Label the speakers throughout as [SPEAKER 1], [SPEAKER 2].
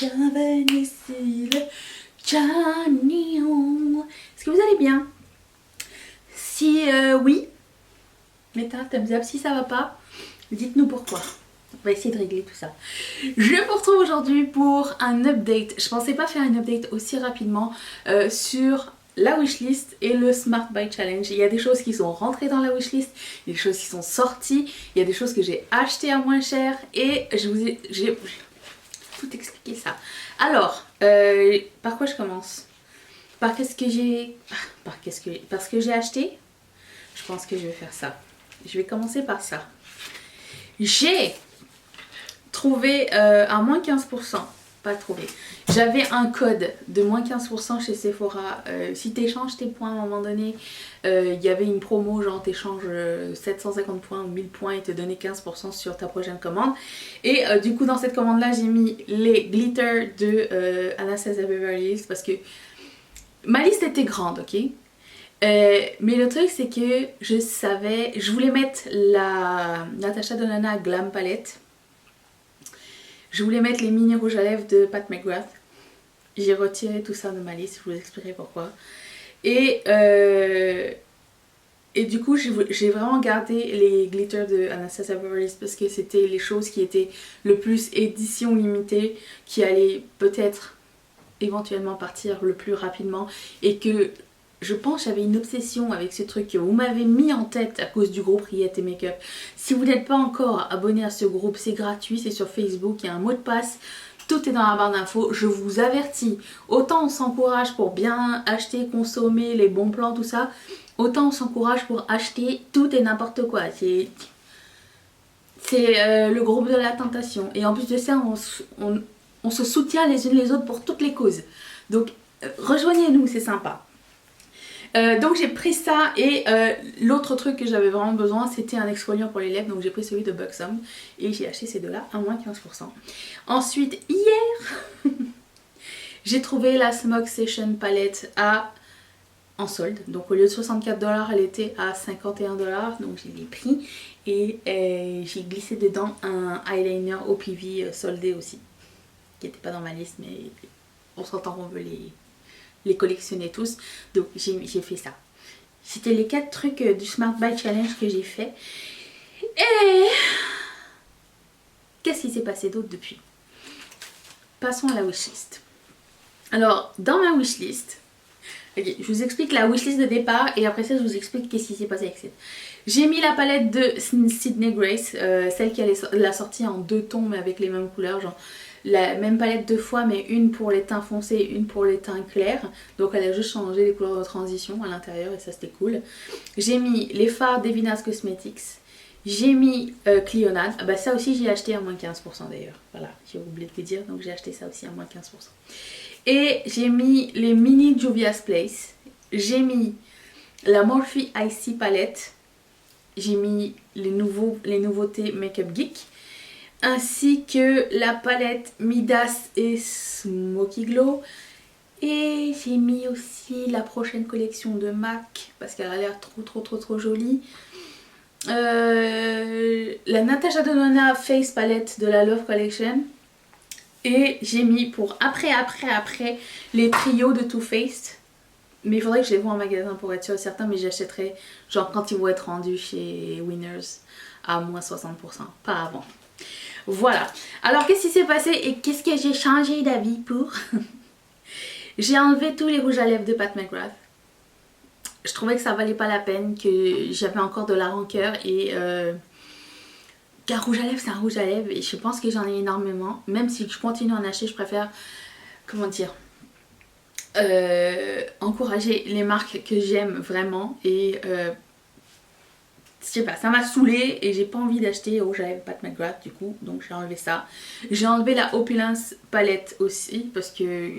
[SPEAKER 1] bienvenue ici le Chagnon. Est-ce que vous allez bien? Si oui, mettez un thumbs up. Si ça va pas, dites-nous pourquoi. On va essayer de régler tout ça. Je vous retrouve aujourd'hui pour un update. Je pensais pas faire un update aussi rapidement sur la wishlist et le Smart Buy Challenge. Il y a des choses qui sont rentrées dans la wishlist, il y a des choses qui sont sorties, il y a des choses que j'ai achetées à moins cher et j'ai tout expliqué ça. Alors, par quoi je commence? Par qu'est-ce que j'ai... Parce que j'ai acheté? Je pense que je vais faire ça. Je vais commencer par ça. J'ai trouvé à moins 15%. Pas trouvé. J'avais un code de moins 15% chez Sephora. Si tu échanges tes points à un moment donné, il y avait une promo, genre tu échanges 750 points ou 1000 points et te donnait 15% sur ta prochaine commande. Et du coup, dans cette commande-là, j'ai mis les glitters de Anastasia Beverly Hills parce que ma liste était grande, ok? Mais le truc, c'est que je voulais mettre la Natasha Denona Glam Palette. Je voulais mettre les mini rouges à lèvres de Pat McGrath. J'ai retiré tout ça de ma liste, je vous expliquerai pourquoi. Et du coup, j'ai vraiment gardé les glitters de Anastasia Beverly Hills parce que c'était les choses qui étaient le plus édition limitée, qui allaient peut-être éventuellement partir le plus rapidement et que je pense que j'avais une obsession avec ce truc que vous m'avez mis en tête à cause du groupe Riette et Makeup. Si vous n'êtes pas encore abonné à ce groupe, c'est gratuit, c'est sur Facebook, il y a un mot de passe, tout est dans la barre d'infos. Je vous avertis, autant on s'encourage pour bien acheter, consommer, les bons plans, tout ça, autant on s'encourage pour acheter tout et n'importe quoi. C'est le groupe de la tentation. Et en plus de ça, on se soutient les unes les autres pour toutes les causes. Donc rejoignez-nous, c'est sympa. Donc j'ai pris ça et l'autre truc que j'avais vraiment besoin c'était un exfoliant pour les lèvres, donc j'ai pris celui de Buxom et j'ai acheté ces deux-là à moins 15%. Ensuite hier j'ai trouvé la Smog Session palette en solde, donc au lieu de 64$, elle était à 51$, donc je l'ai pris et j'ai glissé dedans un eyeliner OPV soldé aussi, qui n'était pas dans ma liste mais on s'entend qu'on veut les collectionner tous, donc j'ai fait ça. C'était les 4 trucs du Smart Buy Challenge que j'ai fait. Et qu'est-ce qui s'est passé d'autre depuis? Passons à la wishlist. Alors, dans ma wishlist, okay, je vous explique la wishlist de départ et après ça je vous explique qu'est-ce qui s'est passé avec ça. J'ai mis la palette de Sydney Grace, celle qui l'a sortie en 2 tons mais avec les mêmes couleurs, genre la même palette 2 fois mais une pour les teints foncés et une pour les teints clairs. Donc elle a juste changé les couleurs de transition à l'intérieur et ça c'était cool. J'ai mis les fards d'Evinas Cosmetics. J'ai mis Clionade. Ah bah ça aussi j'ai acheté à moins 15% d'ailleurs. Voilà, j'ai oublié de le dire, donc j'ai acheté ça aussi à moins 15%. Et j'ai mis les mini Juvia's Place. J'ai mis la Morphe Icy palette. J'ai mis les nouveautés Makeup Geek. Ainsi que la palette Midas et Smoky Glow. Et j'ai mis aussi la prochaine collection de MAC parce qu'elle a l'air trop jolie. La Natasha Denona Face Palette de la Love Collection. Et j'ai mis pour après les trios de Too Faced. Mais il faudrait que je les vois en magasin pour être sûr et certain, mais j'achèterai genre quand ils vont être rendus chez Winners à moins 60%, pas avant. Voilà, alors qu'est-ce qui s'est passé et qu'est-ce que j'ai changé d'avis pour? J'ai enlevé tous les rouges à lèvres de Pat McGrath. Je trouvais que ça valait pas la peine, que j'avais encore de la rancœur et qu'un rouge à lèvres c'est un rouge à lèvres et je pense que j'en ai énormément. Même si je continue à en acheter, je préfère, comment dire, encourager les marques que j'aime vraiment et je sais pas, ça m'a saoulée et j'ai pas envie d'acheter rouge à lèvres Pat McGrath du coup, donc j'ai enlevé ça. J'ai enlevé la Opulence palette aussi parce que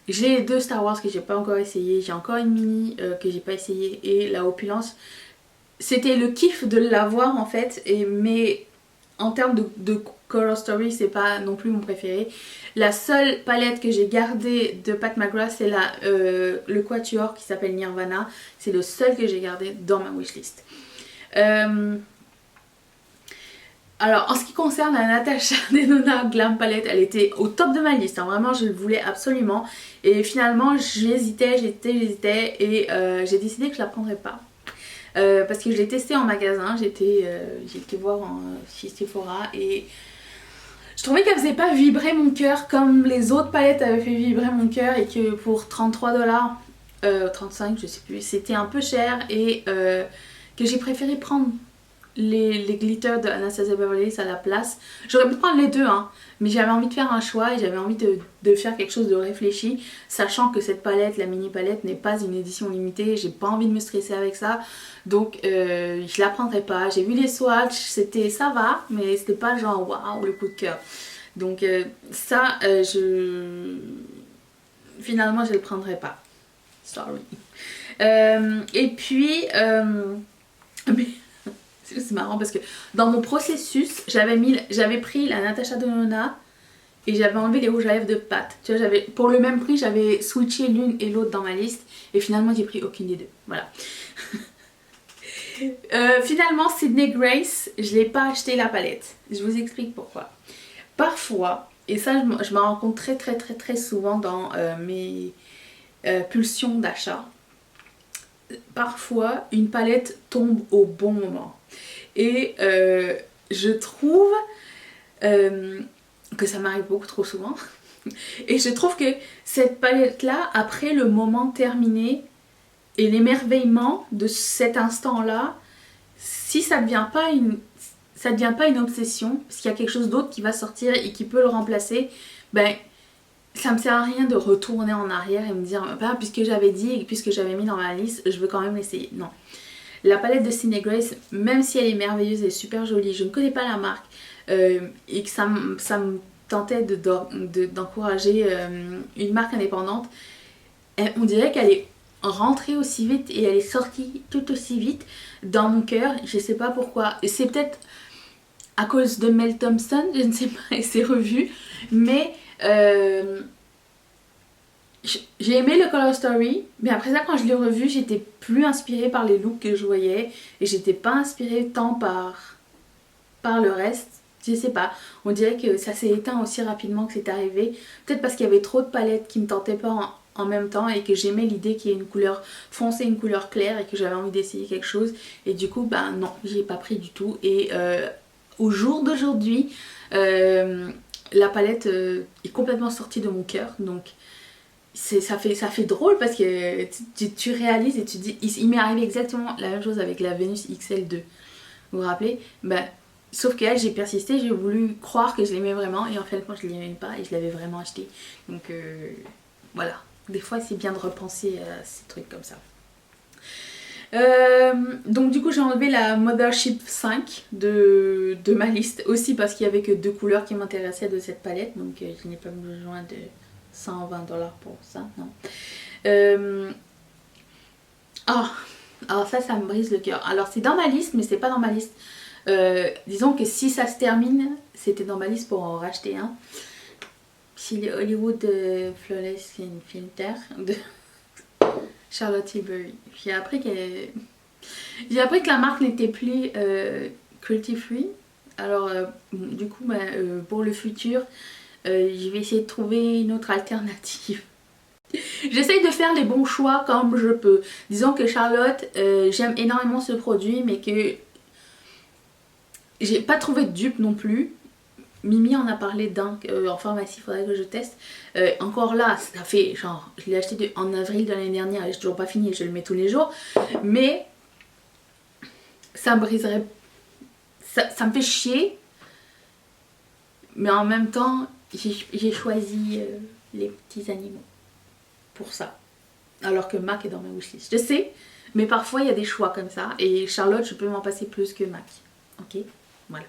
[SPEAKER 1] j'ai les 2 Star Wars que j'ai pas encore essayé, j'ai encore une mini que j'ai pas essayé et la Opulence, c'était le kiff de l'avoir en fait, mais en termes de Color Story c'est pas non plus mon préféré. La seule palette que j'ai gardée de Pat McGrath c'est le Quatuor qui s'appelle Nirvana, c'est le seul que j'ai gardé dans ma wishlist. Alors en ce qui concerne la Natasha Denona Glam Palette, elle était au top de ma liste, hein. Vraiment je le voulais absolument. Et finalement j'hésitais et j'ai décidé que je la prendrais pas. Parce que je l'ai testé en magasin, j'ai été voir chez Sephora et je trouvais qu'elle faisait pas vibrer mon cœur comme les autres palettes avaient fait vibrer mon cœur et que pour 33$, 35 je sais plus, c'était un peu cher et que j'ai préféré prendre les glitters de Anastasia Beverly Hills à la place. J'aurais pu prendre les deux, hein, mais j'avais envie de faire un choix et j'avais envie de faire quelque chose de réfléchi, sachant que cette palette, la mini palette, n'est pas une édition limitée, j'ai pas envie de me stresser avec ça, donc je la prendrai pas. J'ai vu les swatchs, c'était ça va, mais c'était pas genre waouh le coup de cœur. Donc finalement je le prendrai pas. Sorry. Et puis mais c'est marrant parce que dans mon processus, j'avais pris la Natasha Denona et j'avais enlevé les rouges à lèvres de Pat. Tu vois, pour le même prix, j'avais switché l'une et l'autre dans ma liste et finalement j'ai pris aucune des deux. Voilà. Finalement, Sydney Grace, je l'ai pas acheté la palette. Je vous explique pourquoi. Parfois, et ça je m'en rends compte très souvent dans mes pulsions d'achat, parfois une palette tombe au bon moment. Et je trouve que ça m'arrive beaucoup trop souvent. Et je trouve que cette palette là, après le moment terminé et l'émerveillement de cet instant là, si ça ne devient pas une obsession, parce qu'il y a quelque chose d'autre qui va sortir et qui peut le remplacer, ben ça me sert à rien de retourner en arrière et me dire bah, puisque j'avais dit et puisque j'avais mis dans ma liste, je veux quand même l'essayer. Non. La palette de Sydney Grace, même si elle est merveilleuse et super jolie, je ne connais pas la marque et que ça me tentait d'encourager une marque indépendante, on dirait qu'elle est rentrée aussi vite et elle est sortie tout aussi vite dans mon cœur. Je ne sais pas pourquoi. Et c'est peut-être à cause de Mel Thompson, je ne sais pas, et ses revues, mais j'ai aimé le Color Story, mais après ça quand je l'ai revu, j'étais plus inspirée par les looks que je voyais et j'étais pas inspirée tant par le reste. Je sais pas, on dirait que ça s'est éteint aussi rapidement que c'est arrivé. Peut-être parce qu'il y avait trop de palettes qui me tentaient pas en même temps et que j'aimais l'idée qu'il y ait une couleur foncée, une couleur claire et que j'avais envie d'essayer quelque chose. Et du coup, ben non, j'y ai pas pris du tout. Et au jour d'aujourd'hui, la palette est complètement sortie de mon cœur. Donc ça fait drôle parce que tu réalises et tu dis, il m'est arrivé exactement la même chose avec la Venus XL2. Vous vous rappelez? Ben, sauf qu'elle, j'ai persisté, j'ai voulu croire que je l'aimais vraiment et en fait moi je l'aimais pas et je l'avais vraiment acheté. Donc voilà, des fois c'est bien de repenser à ces trucs comme ça. Donc du coup j'ai enlevé la Mothership 5 de ma liste aussi parce qu'il n'y avait que deux couleurs qui m'intéressaient de cette palette, donc je n'ai pas besoin de 120$ pour ça, non. Alors ça me brise le cœur. Alors c'est dans ma liste mais c'est pas dans ma liste. Disons que si ça se termine, c'était dans ma liste pour en racheter un. C'est le Hollywood Flawless Skin Filter de Charlotte Tilbury. J'ai appris que la marque n'était plus cruelty free. Alors du coup pour le futur je vais essayer de trouver une autre alternative. J'essaye de faire les bons choix comme je peux. Disons que Charlotte, j'aime énormément ce produit mais que j'ai pas trouvé de dupe non plus. Mimi en a parlé d'un en pharmacie, il faudrait que je teste. Encore là, ça fait genre, je l'ai acheté en avril de l'année dernière et j'ai toujours pas fini, je le mets tous les jours. Mais ça me briserait, ça me fait chier. Mais en même temps, j'ai choisi les petits animaux pour ça. Alors que Mac est dans ma wishlist. Je sais, mais parfois il y a des choix comme ça. Et Charlotte, je peux m'en passer plus que Mac. Ok, voilà.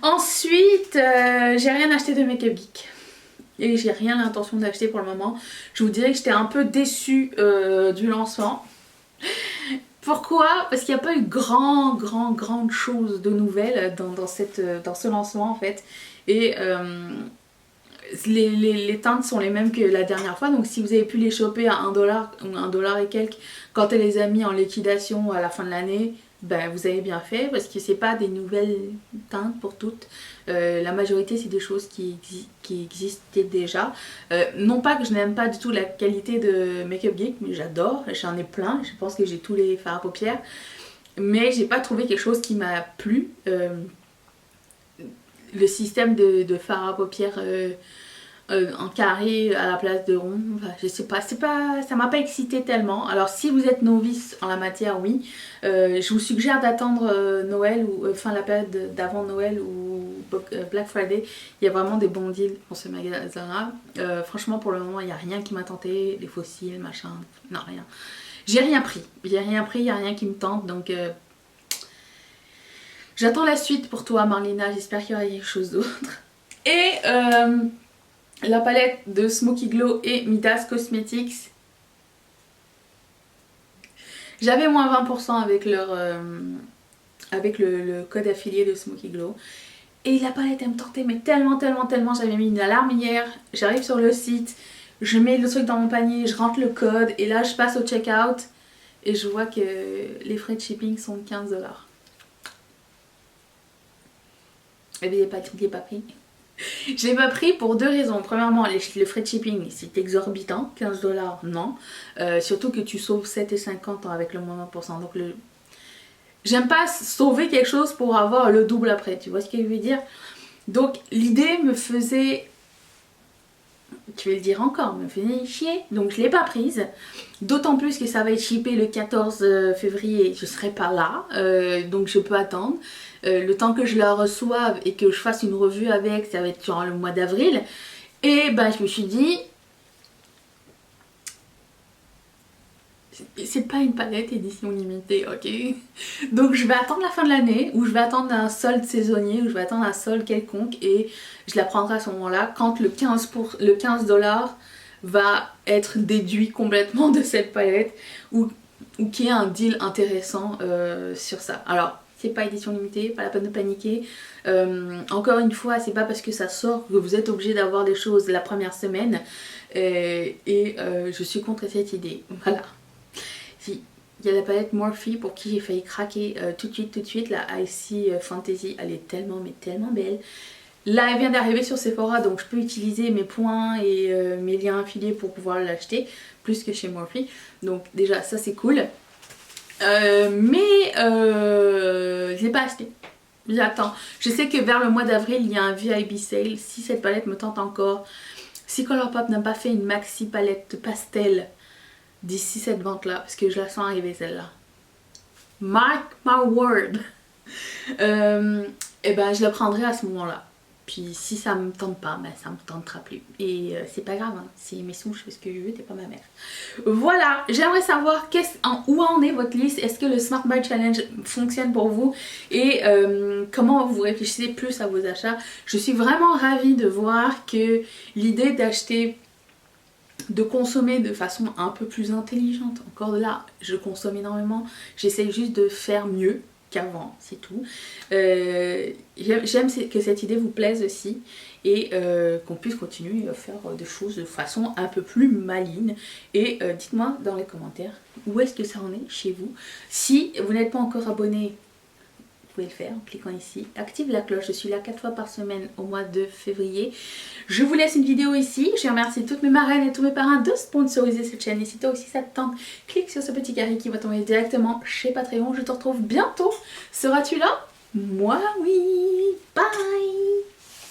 [SPEAKER 1] Ensuite, j'ai rien acheté de Make Up Geek. Et j'ai rien l'intention d'acheter pour le moment. Je vous dirais que j'étais un peu déçue du lancement. Pourquoi? Parce qu'il n'y a pas eu grande chose de nouvelles dans ce lancement en fait. Et les teintes sont les mêmes que la dernière fois. Donc si vous avez pu les choper à 1$ ou $1 et quelques quand elle les a mis en liquidation à la fin de l'année, ben vous avez bien fait parce que c'est pas des nouvelles teintes pour toutes. La majorité c'est des choses qui existaient déjà. Non pas que je n'aime pas du tout la qualité de Make Up Geek, mais j'adore, j'en ai plein, je pense que j'ai tous les fards à paupières. Mais j'ai pas trouvé quelque chose qui m'a plu. Le système de fard à paupières en carré à la place de rond, enfin, je sais pas, ça m'a pas excité tellement. Alors si vous êtes novice en la matière, oui, je vous suggère d'attendre Noël ou enfin la période d'avant Noël ou Black Friday. Il y a vraiment des bons deals pour ce magasin là. Franchement pour le moment il n'y a rien qui m'a tenté, les fossiles, machin, non rien. J'ai rien pris, il n'y a rien qui me tente donc j'attends la suite pour toi Marlena, j'espère qu'il y aura quelque chose d'autre. Et la palette de Smoky Glow et Midas Cosmetics. J'avais moins 20% avec avec le code affilié de Smoky Glow. Et la palette elle me tentait mais tellement. J'avais mis une alarme hier. J'arrive sur le site, je mets le truc dans mon panier, je rentre le code et là je passe au checkout et je vois que les frais de shipping sont de 15 $. Et bien il n'est pas pris. Je l'ai pas pris pour deux raisons. Premièrement, le frais de shipping c'est exorbitant, 15 $, non. Surtout que tu sauves 7,50 avec le moins 20%. Donc j'aime pas sauver quelque chose pour avoir le double après, tu vois ce que je veux dire. Donc l'idée me faisait, tu vais le dire encore, me faisait chier. Donc je l'ai pas prise. D'autant plus que ça va être shippé le 14 février, je serai pas là. Donc je peux attendre. Le temps que je la reçoive et que je fasse une revue avec, ça va être genre le mois d'avril. Et ben je me suis dit, c'est pas une palette édition limitée, ok. Donc je vais attendre la fin de l'année, ou je vais attendre un solde saisonnier, ou je vais attendre un solde quelconque, et je la prendrai à ce moment-là, quand le 15 $ va être déduit complètement de cette palette, ou qu'il y ait un deal intéressant sur ça. Alors, c'est pas édition limitée, pas la peine de paniquer. Encore une fois, c'est pas parce que ça sort que vous êtes obligé d'avoir des choses la première semaine. Je suis contre cette idée. Voilà. Si, il y a la palette Morphe pour qui j'ai failli craquer tout de suite. La Icy Fantasy, elle est tellement belle. Là, elle vient d'arriver sur Sephora, donc je peux utiliser mes points et mes liens affiliés pour pouvoir l'acheter, plus que chez Morphe. Donc déjà, ça c'est cool. Je l'ai pas acheté. J'attends. Je sais que vers le mois d'avril, il y a un VIB sale. Si cette palette me tente encore, si Colourpop n'a pas fait une maxi palette pastel d'ici cette vente là, parce que je la sens arriver celle-là. Mark my word. Et ben je la prendrai à ce moment-là. Puis si ça me tente pas, ben ça me tentera plus. Et c'est pas grave, hein. C'est mes sous, je fais ce que je veux, t'es pas ma mère. Voilà, j'aimerais savoir où en est votre liste. Est-ce que le Smart Buy Challenge fonctionne pour vous? Et comment vous réfléchissez plus à vos achats? Je suis vraiment ravie de voir que l'idée d'acheter, de consommer de façon un peu plus intelligente. Encore de là, je consomme énormément. J'essaie juste de faire mieux qu'avant, c'est tout. J'aime que cette idée vous plaise aussi et qu'on puisse continuer à faire des choses de façon un peu plus maligne. Et dites-moi dans les commentaires où est-ce que ça en est chez vous. Si vous n'êtes pas encore abonné, vous pouvez le faire en cliquant ici. Active la cloche, je suis là 4 fois par semaine au mois de février. Je vous laisse une vidéo ici. Je remercie toutes mes marraines et tous mes parrains de sponsoriser cette chaîne. Et si toi aussi ça te tente, clique sur ce petit carré qui va t'envoyer directement chez Patreon. Je te retrouve bientôt. Seras-tu là? Moi oui. Bye.